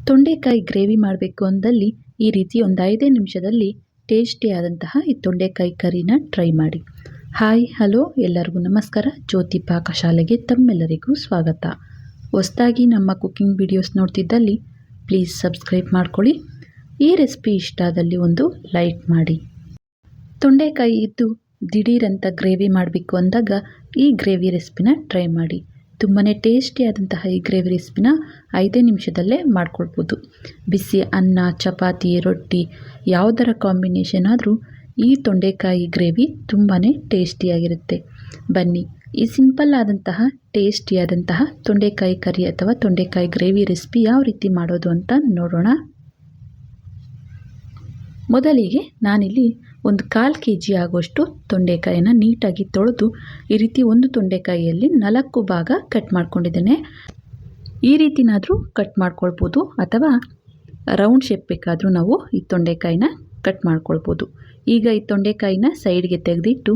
ತೊಂಡೆಕಾಯಿ ಗ್ರೇವಿ ಮಾಡಬೇಕು ಅಂದಲ್ಲಿ ಈ ರೀತಿ ಒಂದು 5 ನಿಮಿಷದಲ್ಲಿ ಟೇಸ್ಟಿಯಾದಂತಹ ಈ ತೊಂಡೆಕಾಯಿ ಕರಿನ ಟ್ರೈ ಮಾಡಿ. ಹಾಯ್ ಹಲೋ ಎಲ್ಲರಿಗೂ ನಮಸ್ಕಾರ. ಜ್ಯೋತಿ ಪಾಕಶಾಲೆಗೆ ತಮ್ಮೆಲ್ಲರಿಗೂ ಸ್ವಾಗತ. ಹೊಸದಾಗಿ ನಮ್ಮ ಕುಕ್ಕಿಂಗ್ ವಿಡಿಯೋಸ್ ನೋಡ್ತಿದ್ದಲ್ಲಿ ಪ್ಲೀಸ್ ಸಬ್ಸ್ಕ್ರೈಬ್ ಮಾಡ್ಕೊಳ್ಳಿ. ಈ ರೆಸಿಪಿ ಇಷ್ಟ ಆದಲ್ಲಿ ಒಂದು ಲೈಕ್ ಮಾಡಿ. ತೊಂಡೆಕಾಯಿ ಇದ್ದು ದಿಢೀರಂತ ಗ್ರೇವಿ ಮಾಡಬೇಕು ಅಂದಾಗ ಈ ಗ್ರೇವಿ ರೆಸಿಪಿನ ಟ್ರೈ ಮಾಡಿ. ತುಂಬಾ ಟೇಸ್ಟಿಯಾದಂತಹ ಈ ಗ್ರೇವಿ ರೆಸಿಪಿನ 5 ನಿಮಿಷದಲ್ಲೇ ಮಾಡ್ಕೊಳ್ಬೋದು. ಬಿಸಿ ಅನ್ನ, ಚಪಾತಿ, ರೊಟ್ಟಿ ಯಾವುದರ ಕಾಂಬಿನೇಷನ್ ಆದರೂ ಈ ತೊಂಡೆಕಾಯಿ ಗ್ರೇವಿ ತುಂಬಾ ಟೇಸ್ಟಿಯಾಗಿರುತ್ತೆ. ಬನ್ನಿ ಈ ಸಿಂಪಲ್ ಆದಂತಹ ಟೇಸ್ಟಿಯಾದಂತಹ ತೊಂಡೆಕಾಯಿ ಕರಿ ಅಥವಾ ತೊಂಡೆಕಾಯಿ ಗ್ರೇವಿ ರೆಸಿಪಿ ಯಾವ ರೀತಿ ಮಾಡೋದು ಅಂತ ನೋಡೋಣ. ಮೊದಲಿಗೆ ನಾನಿಲ್ಲಿ ಒಂದು 1/4 kg ಆಗುವಷ್ಟು ತೊಂಡೆಕಾಯಿನ ನೀಟಾಗಿ ತೊಳೆದು ಈ ರೀತಿ ಒಂದು ತೊಂಡೆಕಾಯಿಯಲ್ಲಿ 4 ಭಾಗ ಕಟ್ ಮಾಡ್ಕೊಂಡಿದ್ದೇನೆ. ಈ ರೀತಿನಾದರೂ ಕಟ್ ಮಾಡ್ಕೊಳ್ಬೋದು ಅಥವಾ ರೌಂಡ್ ಶೇಪ್ ಬೇಕಾದರೂ ನಾವು ಈ ತೊಂಡೆಕಾಯಿನ ಕಟ್ ಮಾಡ್ಕೊಳ್ಬೋದು. ಈಗ ಈ ತೊಂಡೆಕಾಯಿನ ಸೈಡ್ಗೆ ತೆಗೆದಿಟ್ಟು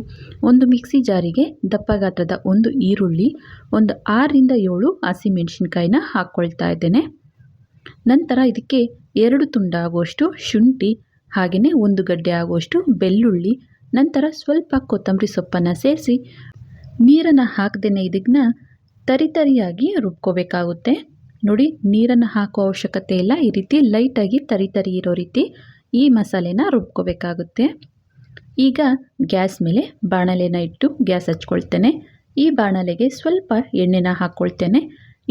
ಒಂದು ಮಿಕ್ಸಿ ಜಾರಿಗೆ ದಪ್ಪ ಗಾತ್ರದ ಒಂದು ಈರುಳ್ಳಿ, ಒಂದು 6 ರಿಂದ 7 ಹಸಿಮೆಣಸಿನ್ಕಾಯಿನ ಹಾಕ್ಕೊಳ್ತಾ ಇದ್ದೇನೆ. ನಂತರ ಇದಕ್ಕೆ 2 ತುಂಡಾಗುವಷ್ಟು ಶುಂಠಿ, ಹಾಗೆಯೇ 1 ಗಡ್ಡೆ ಆಗುವಷ್ಟು ಬೆಳ್ಳುಳ್ಳಿ, ನಂತರ ಸ್ವಲ್ಪ ಕೊತ್ತಂಬರಿ ಸೊಪ್ಪನ್ನು ಸೇರಿಸಿ ನೀರನ್ನು ಹಾಕದೇನೆ ಇದನ್ನು ತರಿಯಾಗಿ ರುಬ್ಕೋಬೇಕಾಗುತ್ತೆ. ನೋಡಿ, ನೀರನ್ನು ಹಾಕೋ ಅವಶ್ಯಕತೆ ಇಲ್ಲ. ಈ ರೀತಿ ಲೈಟಾಗಿ ತರಿ ಇರೋ ರೀತಿ ಈ ಮಸಾಲೆನ ರುಬ್ಕೋಬೇಕಾಗುತ್ತೆ. ಈಗ ಗ್ಯಾಸ್ ಮೇಲೆ ಬಾಣಲೆನ ಇಟ್ಟು ಗ್ಯಾಸ್ ಹಚ್ಕೊಳ್ತೇನೆ. ಈ ಬಾಣಲೆಗೆ ಸ್ವಲ್ಪ ಎಣ್ಣೆನ ಹಾಕ್ಕೊಳ್ತೇನೆ.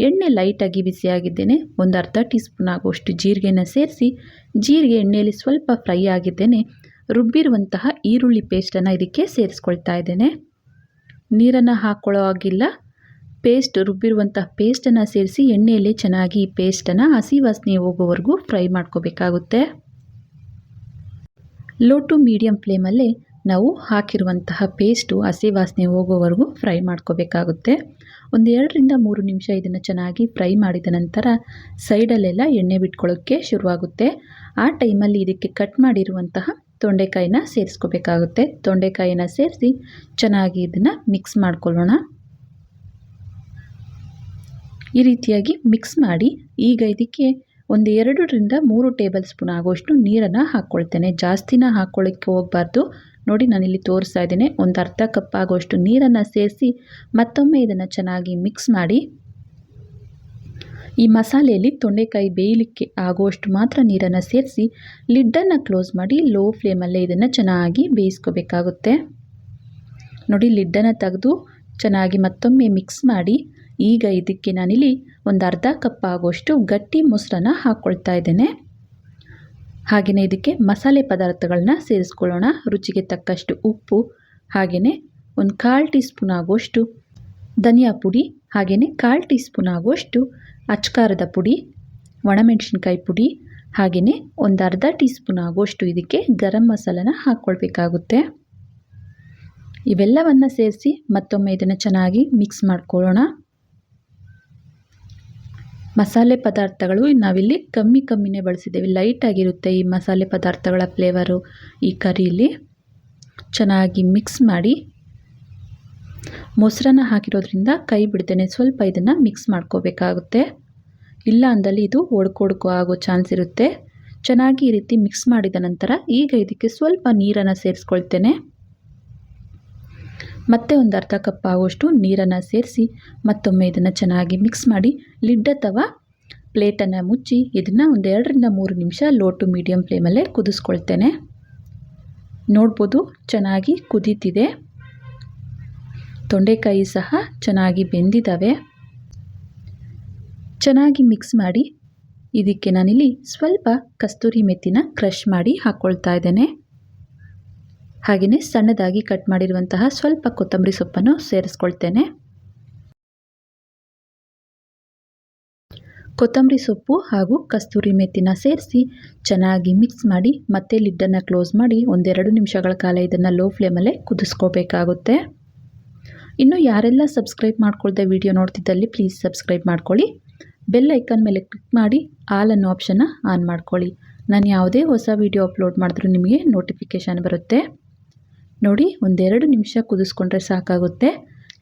ಎಣ್ಣೆ ಲೈಟಾಗಿ ಬಿಸಿಯಾಗಿದ್ದೇನೆ. ಒಂದು ಅರ್ಧ ಟೀ ಸ್ಪೂನ್ ಆಗುವಷ್ಟು ಜೀರಿಗೆನ ಸೇರಿಸಿ ಜೀರಿಗೆ ಎಣ್ಣೆಯಲ್ಲಿ ಸ್ವಲ್ಪ ಫ್ರೈ ಆಗಿದ್ದೇನೆ. ರುಬ್ಬಿರುವಂತಹ ಈರುಳ್ಳಿ ಪೇಸ್ಟನ್ನು ಇದಕ್ಕೆ ಸೇರಿಸ್ಕೊಳ್ತಾ ಇದ್ದೇನೆ. ನೀರನ್ನು ಹಾಕ್ಕೊಳ್ಳೋ ಆಗಿಲ್ಲ. ರುಬ್ಬಿರುವಂತಹ ಪೇಸ್ಟನ್ನು ಸೇರಿಸಿ ಎಣ್ಣೆಯಲ್ಲಿ ಚೆನ್ನಾಗಿ ಈ ಪೇಸ್ಟನ್ನು ಹಸಿ ವಾಸನೆ ಹೋಗೋವರೆಗೂ ಫ್ರೈ ಮಾಡ್ಕೋಬೇಕಾಗುತ್ತೆ. ಲೋ ಟು ಮೀಡಿಯಂ ಫ್ಲೇಮಲ್ಲೇ ನಾವು ಹಾಕಿರುವಂತಹ ಪೇಸ್ಟು ಹಸಿ ವಾಸನೆ ಹೋಗೋವರೆಗೂ ಫ್ರೈ ಮಾಡ್ಕೋಬೇಕಾಗುತ್ತೆ. ಒಂದು 2 ರಿಂದ 3 ನಿಮಿಷ ಇದನ್ನು ಚೆನ್ನಾಗಿ ಫ್ರೈ ಮಾಡಿದ ನಂತರ ಸೈಡಲ್ಲೆಲ್ಲ ಎಣ್ಣೆ ಬಿಟ್ಕೊಳ್ಳೋಕ್ಕೆ ಶುರುವಾಗುತ್ತೆ. ಆ ಟೈಮಲ್ಲಿ ಇದಕ್ಕೆ ಕಟ್ ಮಾಡಿರುವಂತಹ ತೊಂಡೆಕಾಯಿನ ಸೇರಿಸ್ಕೋಬೇಕಾಗುತ್ತೆ. ತೊಂಡೆಕಾಯಿನ ಸೇರಿಸಿ ಚೆನ್ನಾಗಿ ಇದನ್ನು ಮಿಕ್ಸ್ ಮಾಡ್ಕೊಳ್ಳೋಣ. ಈ ರೀತಿಯಾಗಿ ಮಿಕ್ಸ್ ಮಾಡಿ ಈಗ ಇದಕ್ಕೆ ಒಂದು 2 ರಿಂದ 3 ಟೇಬಲ್ ಸ್ಪೂನ್ ಆಗುವಷ್ಟು ನೀರನ್ನು ಹಾಕ್ಕೊಳ್ತೇನೆ. ಜಾಸ್ತಿನ ಹಾಕ್ಕೊಳ್ಳೋಕ್ಕೆ ಹೋಗಬಾರ್ದು. ನೋಡಿ, ನಾನಿಲ್ಲಿ ತೋರಿಸ್ತಾ ಇದ್ದೇನೆ. ಒಂದು ಅರ್ಧ ಕಪ್ ಆಗುವಷ್ಟು ನೀರನ್ನು ಸೇರಿಸಿ ಮತ್ತೊಮ್ಮೆ ಇದನ್ನು ಚೆನ್ನಾಗಿ ಮಿಕ್ಸ್ ಮಾಡಿ ಈ ಮಸಾಲೆಯಲ್ಲಿ ತೊಂಡೆಕಾಯಿ ಬೇಯಲಿಕ್ಕೆ ಆಗುವಷ್ಟು ಮಾತ್ರ ನೀರನ್ನು ಸೇರಿಸಿ ಲಿಡ್ಡನ್ನು ಕ್ಲೋಸ್ ಮಾಡಿ ಲೋ ಫ್ಲೇಮಲ್ಲೇ ಇದನ್ನು ಚೆನ್ನಾಗಿ ಬೇಯಿಸ್ಕೋಬೇಕಾಗುತ್ತೆ. ನೋಡಿ, ಲಿಡ್ಡನ್ನು ತೆಗೆದು ಚೆನ್ನಾಗಿ ಮತ್ತೊಮ್ಮೆ ಮಿಕ್ಸ್ ಮಾಡಿ ಈಗ ಇದಕ್ಕೆ ನಾನಿಲ್ಲಿ ಒಂದು ಅರ್ಧ ಕಪ್ ಆಗುವಷ್ಟು ಗಟ್ಟಿ ಮೊಸರನ್ನು ಹಾಕ್ಕೊಳ್ತಾ ಇದ್ದೇನೆ. ಹಾಗೆಯೇ ಇದಕ್ಕೆ ಮಸಾಲೆ ಪದಾರ್ಥಗಳನ್ನ ಸೇರಿಸ್ಕೊಳ್ಳೋಣ. ರುಚಿಗೆ ತಕ್ಕಷ್ಟು ಉಪ್ಪು, ಹಾಗೆಯೇ ಒಂದು 1/4 ಟೀ ಸ್ಪೂನ್ ಆಗುವಷ್ಟು ಧನಿಯಾ ಪುಡಿ, ಹಾಗೆಯೇ 1/4 ಟೀ ಸ್ಪೂನ್ ಆಗುವಷ್ಟು ಅಚ್ಕಾರದ ಪುಡಿ, ಒಣಮೆಣಸಿನ್ಕಾಯಿ ಪುಡಿ, ಹಾಗೆಯೇ ಒಂದು ಅರ್ಧ ಟೀ ಸ್ಪೂನ್ ಆಗುವಷ್ಟು ಇದಕ್ಕೆ ಗರಂ ಮಸಾಲನ ಹಾಕ್ಕೊಳ್ಬೇಕಾಗುತ್ತೆ. ಇವೆಲ್ಲವನ್ನು ಸೇರಿಸಿ ಮತ್ತೊಮ್ಮೆ ಇದನ್ನು ಚೆನ್ನಾಗಿ ಮಿಕ್ಸ್ ಮಾಡ್ಕೊಳ್ಳೋಣ. ಮಸಾಲೆ ಪದಾರ್ಥಗಳು ನಾವಿಲ್ಲಿ ಕಮ್ಮಿನೇ ಬಳಸಿದ್ದೇವೆ. ಲೈಟಾಗಿರುತ್ತೆ ಈ ಮಸಾಲೆ ಪದಾರ್ಥಗಳ ಫ್ಲೇವರು ಈ ಕರಿಯಲ್ಲಿ. ಚೆನ್ನಾಗಿ ಮಿಕ್ಸ್ ಮಾಡಿ ಮೊಸರನ್ನ ಹಾಕಿರೋದ್ರಿಂದ ಕೈ ಬಿಡ್ತೇನೆ ಸ್ವಲ್ಪ ಇದನ್ನು ಮಿಕ್ಸ್ ಮಾಡ್ಕೋಬೇಕಾಗುತ್ತೆ. ಇಲ್ಲ ಅಂದಲ್ಲಿ ಇದು ಒಡ್ಕೊ ಆಗೋ ಚಾನ್ಸ್ ಇರುತ್ತೆ. ಚೆನ್ನಾಗಿ ಈ ರೀತಿ ಮಿಕ್ಸ್ ಮಾಡಿದ ನಂತರ ಈಗ ಇದಕ್ಕೆ ಸ್ವಲ್ಪ ನೀರನ್ನು ಸೇರಿಸ್ಕೊಳ್ತೇನೆ. ಮತ್ತೆ ಒಂದು ಅರ್ಧ ಕಪ್ ಆಗುವಷ್ಟು ನೀರನ್ನು ಸೇರಿಸಿ ಮತ್ತೊಮ್ಮೆ ಇದನ್ನು ಚೆನ್ನಾಗಿ ಮಿಕ್ಸ್ ಮಾಡಿ ಲಿಡ್ ಅಥವಾ ಪ್ಲೇಟನ್ನು ಮುಚ್ಚಿ ಇದನ್ನು ಒಂದು 2 ರಿಂದ 3 ನಿಮಿಷ ಲೋ ಟು ಮೀಡಿಯಂ ಫ್ಲೇಮಲ್ಲೇ ಕುದಿಸ್ಕೊಳ್ತೇನೆ. ನೋಡ್ಬೋದು, ಚೆನ್ನಾಗಿ ಕುದೀತಿದೆ. ತೊಂಡೆಕಾಯಿ ಸಹ ಚೆನ್ನಾಗಿ ಬೆಂದಿದ್ದಾವೆ. ಚೆನ್ನಾಗಿ ಮಿಕ್ಸ್ ಮಾಡಿ ಇದಕ್ಕೆ ನಾನಿಲ್ಲಿ ಸ್ವಲ್ಪ ಕಸ್ತೂರಿ ಮೆಥಿನ ಕ್ರಷ್ ಮಾಡಿ ಹಾಕ್ಕೊಳ್ತಾ ಇದ್ದೇನೆ. ಹಾಗೆಯೇ ಸಣ್ಣದಾಗಿ ಕಟ್ ಮಾಡಿರುವಂತಹ ಸ್ವಲ್ಪ ಕೊತ್ತಂಬರಿ ಸೊಪ್ಪನ್ನು ಸೇರಿಸ್ಕೊಳ್ತೇನೆ. ಕೊತ್ತಂಬರಿ ಸೊಪ್ಪು ಹಾಗೂ ಕಸ್ತೂರಿ ಮೆಥಿನ ಸೇರಿಸಿ ಚೆನ್ನಾಗಿ ಮಿಕ್ಸ್ ಮಾಡಿ ಮತ್ತೆ ಲಿಡ್ಡನ್ನು ಕ್ಲೋಸ್ ಮಾಡಿ ಒಂದು 2 ನಿಮಿಷಗಳ ಕಾಲ ಇದನ್ನು ಲೋ ಫ್ಲೇಮಲ್ಲೇ ಕುದಿಸ್ಕೋಬೇಕಾಗುತ್ತೆ. ಇನ್ನು ಯಾರೆಲ್ಲ ಸಬ್ಸ್ಕ್ರೈಬ್ ಮಾಡ್ಕೊಳ್ದೆ ವಿಡಿಯೋ ನೋಡ್ತಿದ್ದಲ್ಲಿ ಪ್ಲೀಸ್ ಸಬ್ಸ್ಕ್ರೈಬ್ ಮಾಡ್ಕೊಳ್ಳಿ. ಬೆಲ್ ಐಕಾನ್ ಮೇಲೆ ಕ್ಲಿಕ್ ಮಾಡಿ ಆಲ್ ಅನ್ನೋ ಆಪ್ಷನ್ನ ಆನ್ ಮಾಡ್ಕೊಳ್ಳಿ. ನಾನು ಯಾವುದೇ ಹೊಸ ವಿಡಿಯೋ ಅಪ್ಲೋಡ್ ಮಾಡಿದ್ರೂ ನಿಮಗೆ ನೋಟಿಫಿಕೇಷನ್ ಬರುತ್ತೆ. ನೋಡಿ, ಒಂದು 2 ನಿಮಿಷ ಕುದಿಸ್ಕೊಂಡ್ರೆ ಸಾಕಾಗುತ್ತೆ.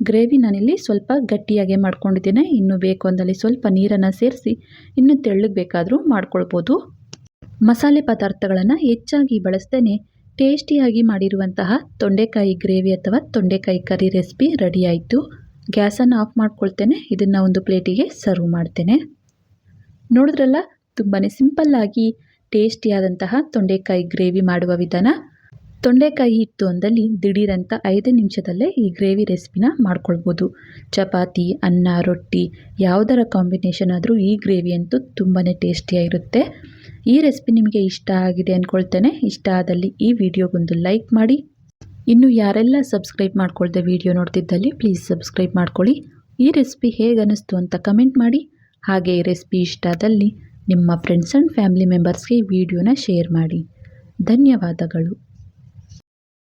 ಗ್ರೇವಿ ನಾನಿಲ್ಲಿ ಸ್ವಲ್ಪ ಗಟ್ಟಿಯಾಗೆ ಮಾಡ್ಕೊಂಡಿದ್ದೇನೆ. ಇನ್ನೂ ಬೇಕು ಅಂದಲ್ಲಿ ಸ್ವಲ್ಪ ನೀರನ್ನು ಸೇರಿಸಿ ಇನ್ನೂ ತೆಳ್ಳಗೆ ಬೇಕಾದರೂ ಮಾಡ್ಕೊಳ್ಬೋದು. ಮಸಾಲೆ ಪದಾರ್ಥಗಳನ್ನು ಹೆಚ್ಚಾಗಿ ಬಳಸ್ದೇ ಟೇಸ್ಟಿಯಾಗಿ ಮಾಡಿರುವಂತಹ ತೊಂಡೆಕಾಯಿ ಗ್ರೇವಿ ಅಥವಾ ತೊಂಡೆಕಾಯಿ ಕರಿ ರೆಸಿಪಿ ರೆಡಿ ಆಯಿತು. ಗ್ಯಾಸನ್ನು ಆಫ್ ಮಾಡ್ಕೊಳ್ತೇನೆ. ಇದನ್ನು ಒಂದು ಪ್ಲೇಟಿಗೆ ಸರ್ವ್ ಮಾಡ್ತೇನೆ. ನೋಡಿದ್ರಲ್ಲ, ತುಂಬಾ ಸಿಂಪಲ್ಲಾಗಿ ಟೇಸ್ಟಿಯಾದಂತಹ ತೊಂಡೆಕಾಯಿ ಗ್ರೇವಿ ಮಾಡುವ ವಿಧಾನ. ತೊಂಡೆಕಾಯಿ ಇತ್ತು ಅಂದಲ್ಲಿ ದಿಢೀರಂತ 5 ನಿಮಿಷದಲ್ಲೇ ಈ ಗ್ರೇವಿ ರೆಸಿಪಿನ ಮಾಡ್ಕೊಳ್ಬೋದು. ಚಪಾತಿ, ಅನ್ನ, ರೊಟ್ಟಿ ಯಾವುದರ ಕಾಂಬಿನೇಷನ್ ಆದರೂ ಈ ಗ್ರೇವಿ ಅಂತೂ ತುಂಬಾ ಟೇಸ್ಟಿಯಾಗಿರುತ್ತೆ. ಈ ರೆಸಿಪಿ ನಿಮಗೆ ಇಷ್ಟ ಆಗಿದೆ ಅಂದ್ಕೊಳ್ತೇನೆ. ಇಷ್ಟ ಆದಲ್ಲಿ ಈ ವಿಡಿಯೋಗೊಂದು ಲೈಕ್ ಮಾಡಿ. ಇನ್ನು ಯಾರೆಲ್ಲ ಸಬ್ಸ್ಕ್ರೈಬ್ ಮಾಡ್ಕೊಳ್ದೆ ವಿಡಿಯೋ ನೋಡ್ತಿದ್ದಲ್ಲಿ ಪ್ಲೀಸ್ ಸಬ್ಸ್ಕ್ರೈಬ್ ಮಾಡ್ಕೊಳ್ಳಿ. ಈ ರೆಸಿಪಿ ಹೇಗೆ ಅನ್ನಿಸ್ತು ಅಂತ ಕಮೆಂಟ್ ಮಾಡಿ. ಹಾಗೆ ಈ ರೆಸಿಪಿ ಇಷ್ಟ ಆದಲ್ಲಿ ನಿಮ್ಮ ಫ್ರೆಂಡ್ಸ್ ಆ್ಯಂಡ್ ಫ್ಯಾಮಿಲಿ ಮೆಂಬರ್ಸ್ಗೆ ಈ ವಿಡಿಯೋನ ಶೇರ್ ಮಾಡಿ. ಧನ್ಯವಾದಗಳು.